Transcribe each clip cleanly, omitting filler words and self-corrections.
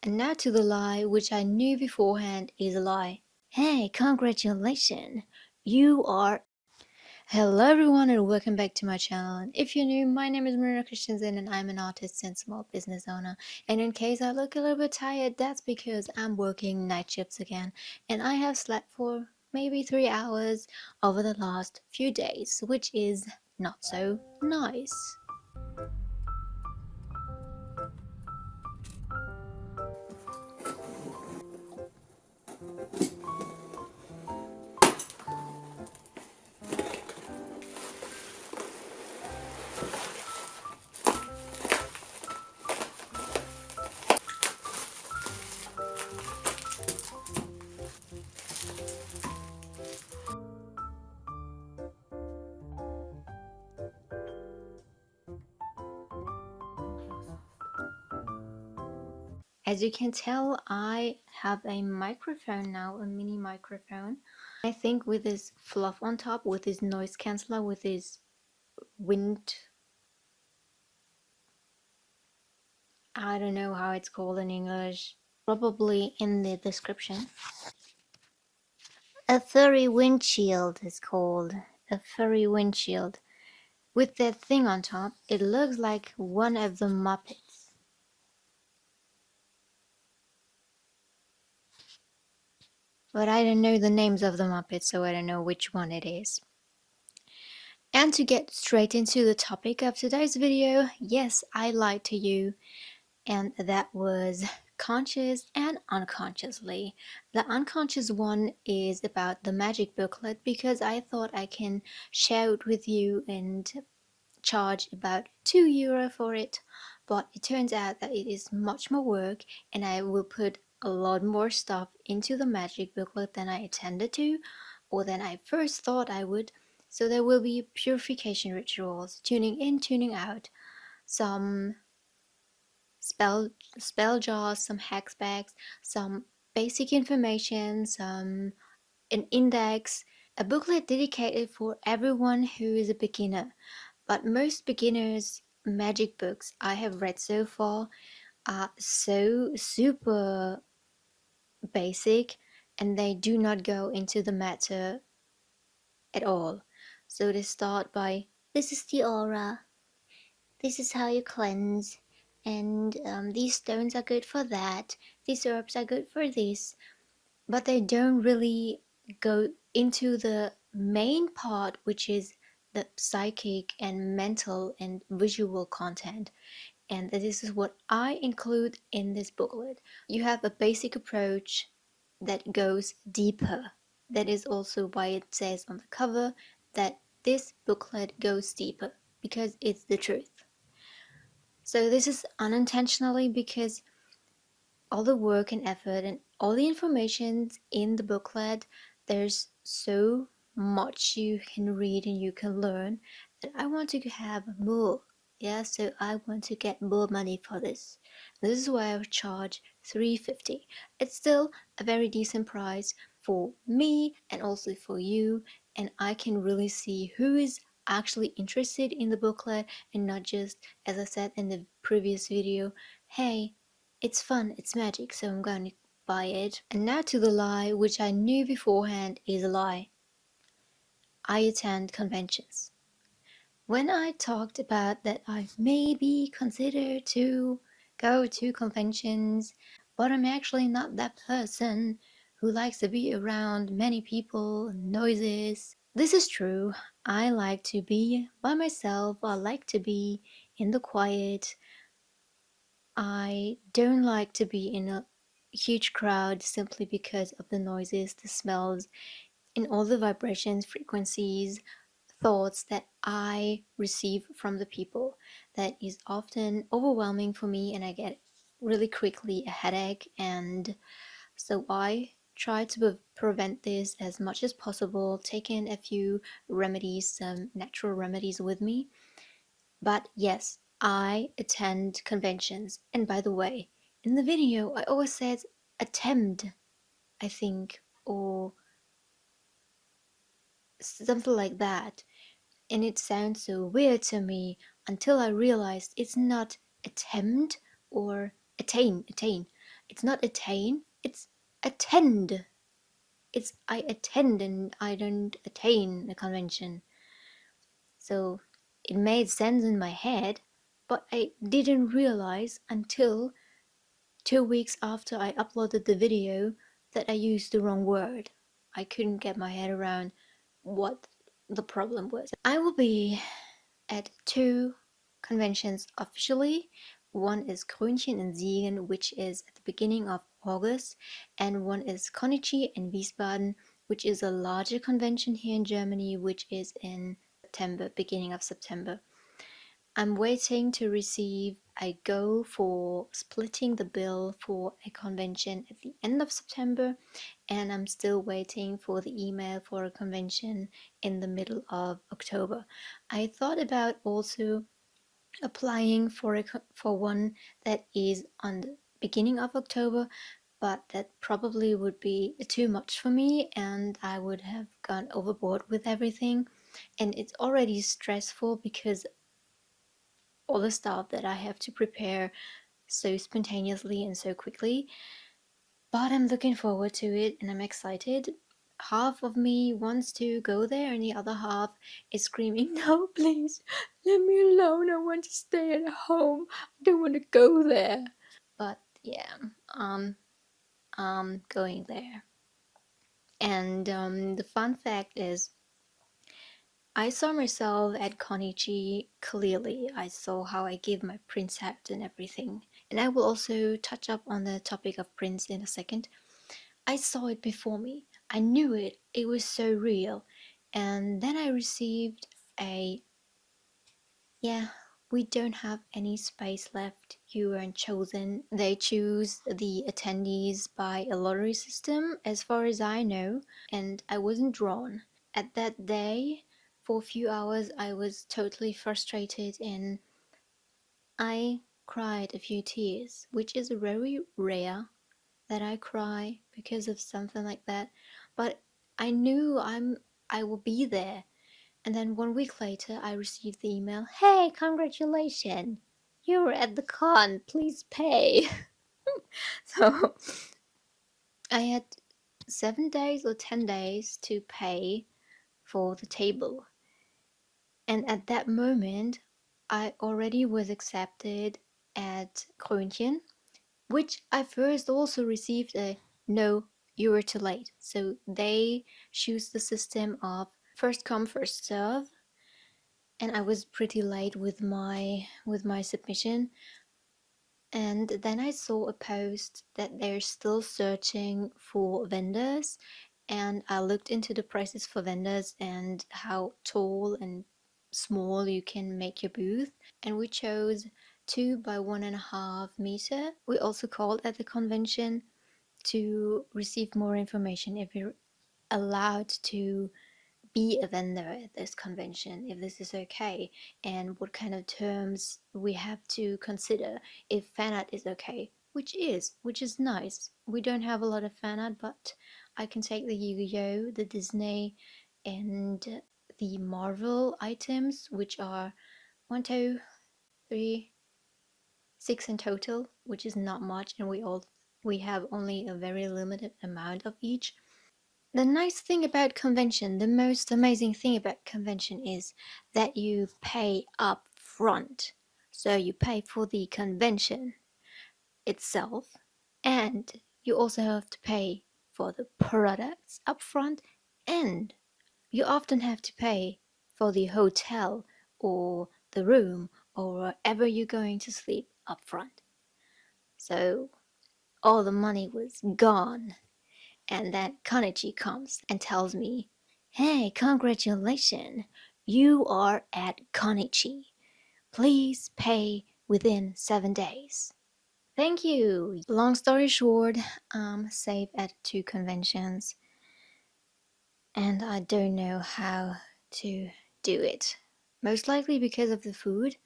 And now to the lie, which I knew beforehand is a lie. Hey, congratulations! You are... Hello everyone and welcome back to my channel. And if you're new, my name is Marina and I'm an artist and small business owner. And in case I look a little bit tired, that's because I'm working night shifts again. And I have slept for maybe 3 hours over the last few days, which is not so nice. As you can tell, I have a microphone now, a mini microphone. I think with this fluff on top, with this noise canceller, with this wind... I don't know how it's called in English. Probably in the description. A furry windshield is called. A furry windshield. With that thing on top, it looks like one of the Muppets. But I don't know the names of the Muppets, so I don't know which one it is. And to get straight into the topic of today's video, yes, I lied to you. And that was conscious and unconsciously. The unconscious one is about the magic booklet because I thought I can share it with you and charge about €2 for it, but it turns out that it is much more work and I will put a lot more stuff into the magic booklet than I intended to or than I first thought I would. So there will be purification rituals, tuning in, tuning out, some spell jars, some hex bags, some basic information, some an index, a booklet dedicated for everyone who is a beginner. But most beginners' magic books I have read so far are so super basic and they do not go into the matter at all. So they start by, this is the aura, this is how you cleanse, and these stones are good for that, these herbs are good for this, but they don't really go into the main part, which is the psychic and mental and visual content. And this is what I include in this booklet. You have a basic approach that goes deeper. That is also why it says on the cover that this booklet goes deeper, because it's the truth. So this is unintentionally because all the work and effort and all the information in the booklet, there's so much you can read and you can learn that I want to have more. Yeah, so I want to get more money for this. This is why I charge $3.50. It's still a very decent price for me and also for you, and I can really see who is actually interested in the booklet and not just, as I said in the previous video, hey, it's fun, it's magic, so I'm going to buy it. And now to the lie, which I knew beforehand is a lie. I attend conventions. When I talked about that I maybe consider to go to conventions, but I'm actually not that person who likes to be around many people and noises. This is true. I like to be by myself. I like to be in the quiet. I don't like to be in a huge crowd simply because of the noises, the smells, and all the vibrations, frequencies, thoughts that I receive from the people. That is often overwhelming for me and I get really quickly a headache, and so I try to prevent this as much as possible, taking a few remedies, some natural remedies with me. But yes, I attend conventions. And by the way, in the video I always said attempt, I think, or something like that. And it sounds so weird to me until I realized it's not attempt or attain. It's not attain, it's attend. It's I attend and I don't attain a convention. So it made sense in my head, but I didn't realize until 2 weeks after I uploaded the video that I used the wrong word. I couldn't get my head around what the problem was. I will be at two conventions officially. One is Krönchen in Siegen, which is at the beginning of August, and one is Konichi in Wiesbaden, which is a larger convention here in Germany, which is in September, beginning of September. I'm waiting to receive a go for splitting the bill for a convention at the end of September, and I'm still waiting for the email for a convention in the middle of October. I thought about also applying for one that is on the beginning of October, but that probably would be too much for me and I would have gone overboard with everything. And it's already stressful because all the stuff that I have to prepare so spontaneously and so quickly. But I'm looking forward to it and I'm excited. Half of me wants to go there and the other half is screaming, "No, please, let me alone. I want to stay at home. I don't want to go there." But yeah, I'm going there. And the fun fact is, I saw myself at Konichi clearly. I saw how I give my prince hat and everything. And I will also touch up on the topic of prince in a second. I saw it before me. I knew it. It was so real. And then I received a, "Yeah, we don't have any space left. You weren't chosen." They choose the attendees by a lottery system, as far as I know, and I wasn't drawn. At that day, for a few hours, I was totally frustrated and I cried a few tears, which is very rare that I cry because of something like that. But I knew I will be there. And then 1 week later, I received the email, "Hey, congratulations! You were at the con. Please pay." So I had 7 days or 10 days to pay for the table. And at that moment, I already was accepted at Krönchen, which I first also received a "No, you were too late." So they choose the system of first come, first serve, and I was pretty late with my submission. And then I saw a post that they're still searching for vendors, and I looked into the prices for vendors and how tall and small you can make your booth, and we chose 2 by 1.5 meter. We also called at the convention to receive more information if we're allowed to be a vendor at this convention, if this is okay, and what kind of terms we have to consider if fan art is okay, which is nice. We don't have a lot of fan art, but I can take the Yu-Gi-Oh, the Disney, and the Marvel items, which are 1, 2, 3, 6 in total, which is not much, and we have only a very limited amount of each. The nice thing about convention, the most amazing thing about convention is that you pay up front. So you pay for the convention itself, and you also have to pay for the products up front, and you often have to pay for the hotel or the room or wherever you're going to sleep up front. So all the money was gone. And then Konichi comes and tells me, "Hey, congratulations! You are at Konichi. Please pay within 7 days." Thank you. Long story short, I'm safe at 2 conventions and I don't know how to do it. Most likely because of the food.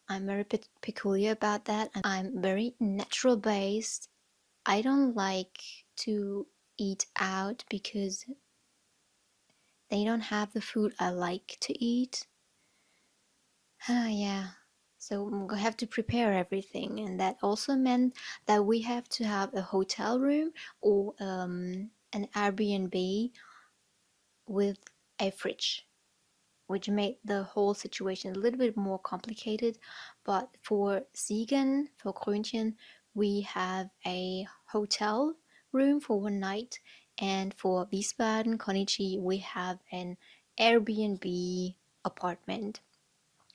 I'm very peculiar about that. I'm very natural based. I don't like to eat out because they don't have the food I like to eat. Yeah. So we have to prepare everything, and that also meant that we have to have a hotel room or an Airbnb with a fridge, which made the whole situation a little bit more complicated. But for Siegen, for Krönchen, we have a hotel room for one night, and for Wiesbaden, Konichi, we have an Airbnb apartment,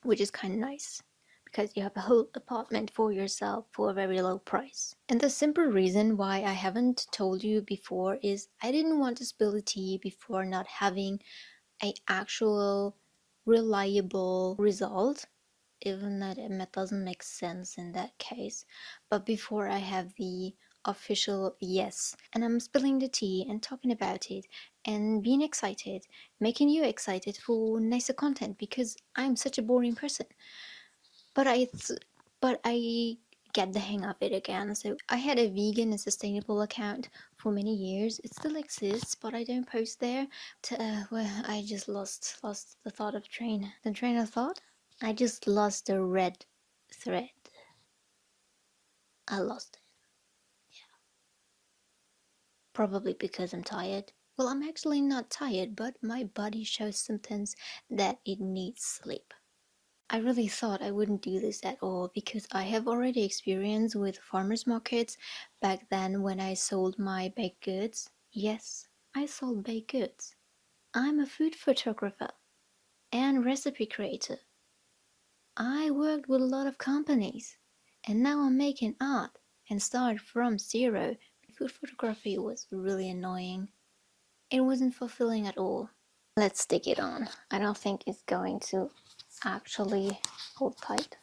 which is kind of nice because you have a whole apartment for yourself for a very low price. And the simple reason why I haven't told you before is I didn't want to spill the tea before not having a actual reliable result, even that it doesn't make sense in that case. But before I have the official yes, and I'm spilling the tea and talking about it and being excited, making you excited for nicer content because I'm such a boring person. But I get the hang of it again. So I had a vegan and sustainable account for many years. It still exists, but I don't post there. Well, I just lost the thought of the train of thought. I just lost the red thread. I lost it. Probably because I'm tired. Well, I'm actually not tired, but my body shows symptoms that it needs sleep. I really thought I wouldn't do this at all because I have already experience with farmers markets back then when I sold my baked goods. Yes, I sold baked goods. I'm a food photographer and recipe creator. I worked with a lot of companies and now I'm making art and start from zero. Food photography was really annoying. It wasn't fulfilling at all. Let's stick it on. I don't think it's going to actually hold tight.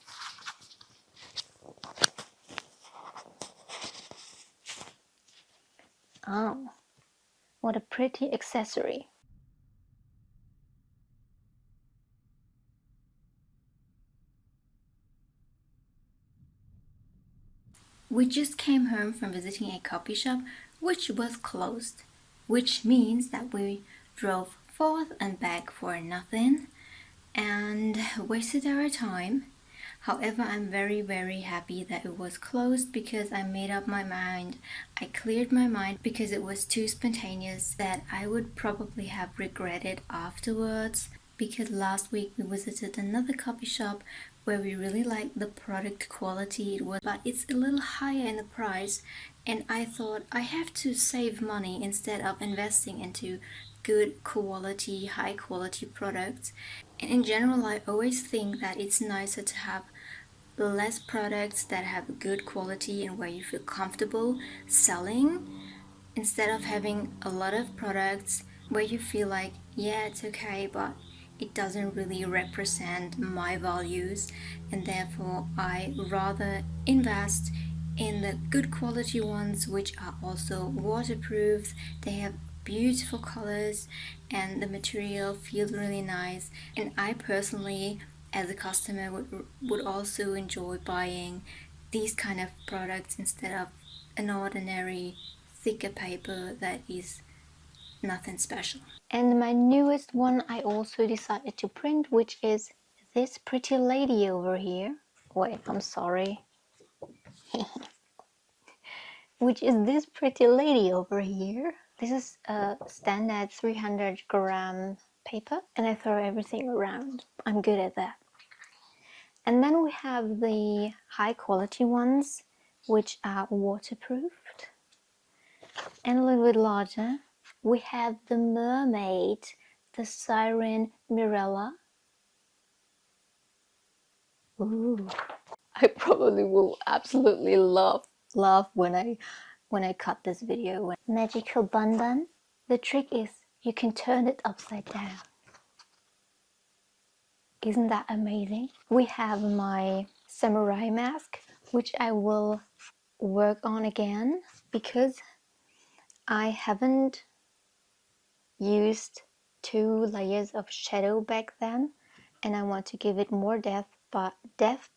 Oh, what a pretty accessory. We just came home from visiting a coffee shop which was closed, which means that we drove forth and back for nothing and wasted our time. However, I'm very happy that it was closed because I made up my mind. I cleared my mind because it was too spontaneous that I would probably have regretted afterwards. Because last week we visited another coffee shop where we really liked the product quality it was, but it's a little higher in the price, and I thought I have to save money instead of investing into good quality, high quality products. And in general, I always think that it's nicer to have less products that have good quality and where you feel comfortable selling instead of having a lot of products where you feel like, yeah, it's okay, but it doesn't really represent my values, and therefore I rather invest in the good quality ones which are also waterproof. They have beautiful colors and the material feels really nice, and I personally as a customer would also enjoy buying these kind of products instead of an ordinary thicker paper that is nothing special. And my newest one I also decided to print, which is this pretty lady over here. Wait, I'm sorry. Which is this pretty lady over here. This is a standard 300-gram paper, and I throw everything around. I'm good at that. And then we have the high quality ones, which are waterproofed and a little bit larger. We have the mermaid, the siren Mirella. Ooh. I probably will absolutely love when I cut this video. Magical bun bun. The trick is you can turn it upside down. Isn't that amazing? We have my samurai mask, which I will work on again because I haven't used 2 layers of shadow back then, and I want to give it more depth, but depth.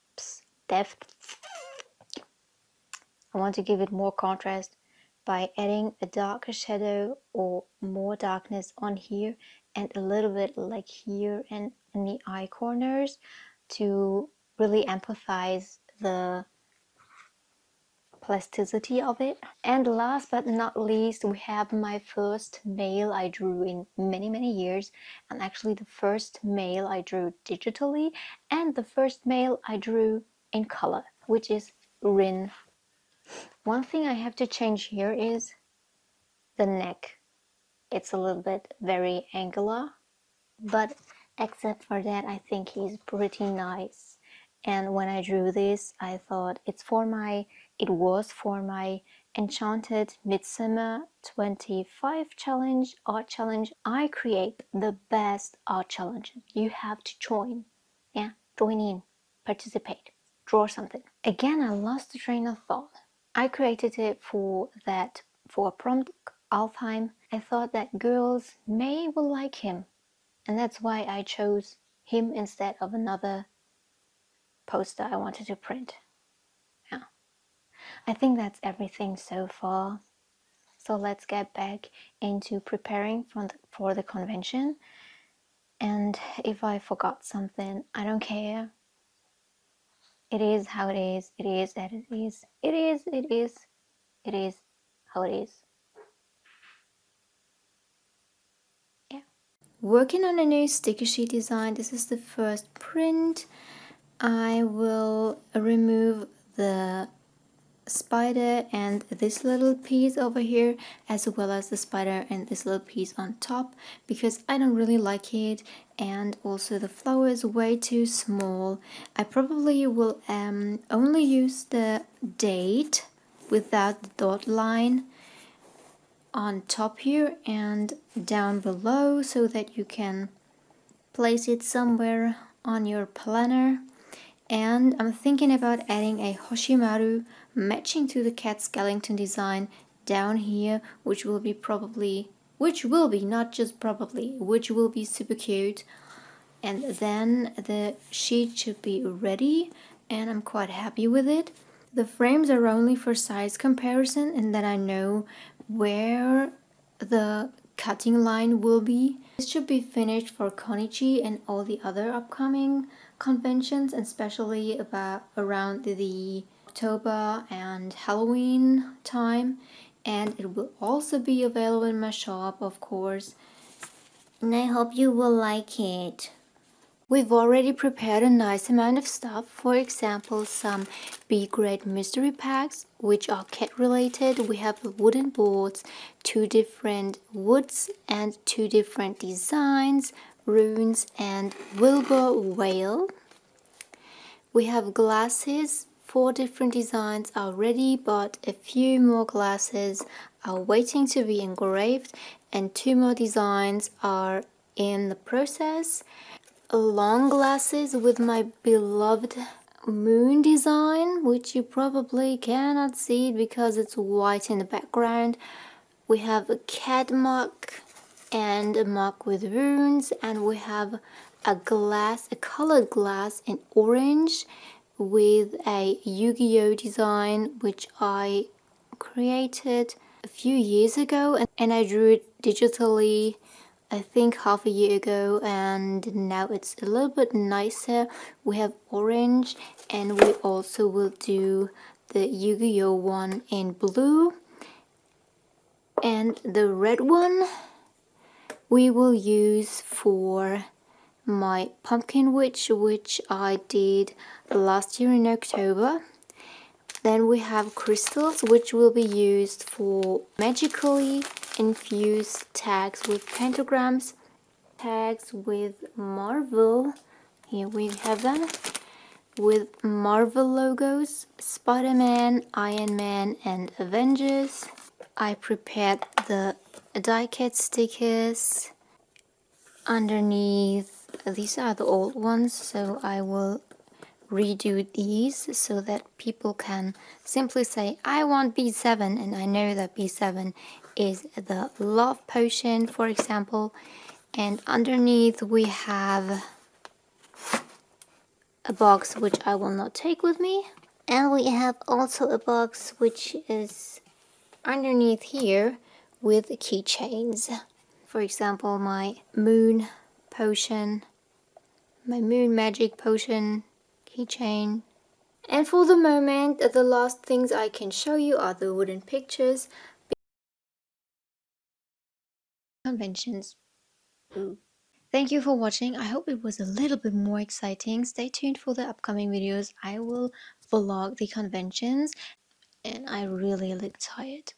I want to give it more contrast by adding a darker shadow or more darkness on here and a little bit like here and in the eye corners to really amplifies the plasticity of it. And last but not least, we have my first nail I drew in many years, and actually the first nail I drew digitally and the first nail I drew in color, which is Rin. One thing I have to change here is the neck. It's a little bit very angular, but except for that, I think he's pretty nice. And when I drew this, I thought it was for my Enchanted Midsummer 25 challenge, art challenge. I create the best art challenge. You have to join. Yeah, join in, participate, draw something. Again, I lost the train of thought. I created it for a prompt Alfheim. I thought that girls may will like him, and that's why I chose him instead of another poster I wanted to print. Yeah, I think that's everything so far. So let's get back into preparing for the convention. And if I forgot something, I don't care. It is how it is. It is as it is. It is. It is. It is how it is. Yeah. Working on a new sticker sheet design. This is the first print. I will remove the spider and this little piece over here, as well as the spider and this little piece on top, because I don't really like it, and also the flower is way too small. I probably will only use the date without the dot line on top here and down below, so that you can place it somewhere on your planner. And I'm thinking about adding a Hoshimaru matching to the cat skeleton design down here, which will be not just probably, which will be super cute. And then the sheet should be ready, and I'm quite happy with it. The frames are only for size comparison, and then I know where the cutting line will be. This should be finished for Konichi and all the other upcoming conventions, especially around the October and Halloween time. And it will also be available in my shop, of course. And I hope you will like it. We've already prepared a nice amount of stuff, for example some B-grade mystery packs which are cat related. We have wooden boards, 2 different woods and 2 different designs, runes and Wilbur whale. We have glasses, 4 different designs are ready, but a few more glasses are waiting to be engraved and 2 more designs are in the process. Long glasses with my beloved moon design, which you probably cannot see because it's white in the background. We have a cat mug and a mug with runes, and we have a colored glass in orange with a Yu-Gi-Oh design which I created a few years ago, and I drew it digitally I think half a year ago, and now it's a little bit nicer. We have orange, and we also will do the Yu-Gi-Oh one in blue, and the red one we will use for my pumpkin witch, which I did last year in October. Then we have crystals, which will be used for magically infused tags with pentagrams, tags with Marvel. Here we have them with Marvel logos, Spider-Man, Iron Man and Avengers. I prepared the die-cut stickers underneath. These are the old ones, so I will redo these so that people can simply say I want B7, and I know that B7 is the love potion, for example. And underneath we have a box which I will not take with me, and we have also a box which is underneath here with keychains. For example, my moon potion, my moon magic potion keychain. And for the moment, the last things I can show you are the wooden pictures. Conventions. Ooh. Thank you for watching. I hope it was a little bit more exciting. Stay tuned for the upcoming videos. I will vlog the conventions and I really look tired.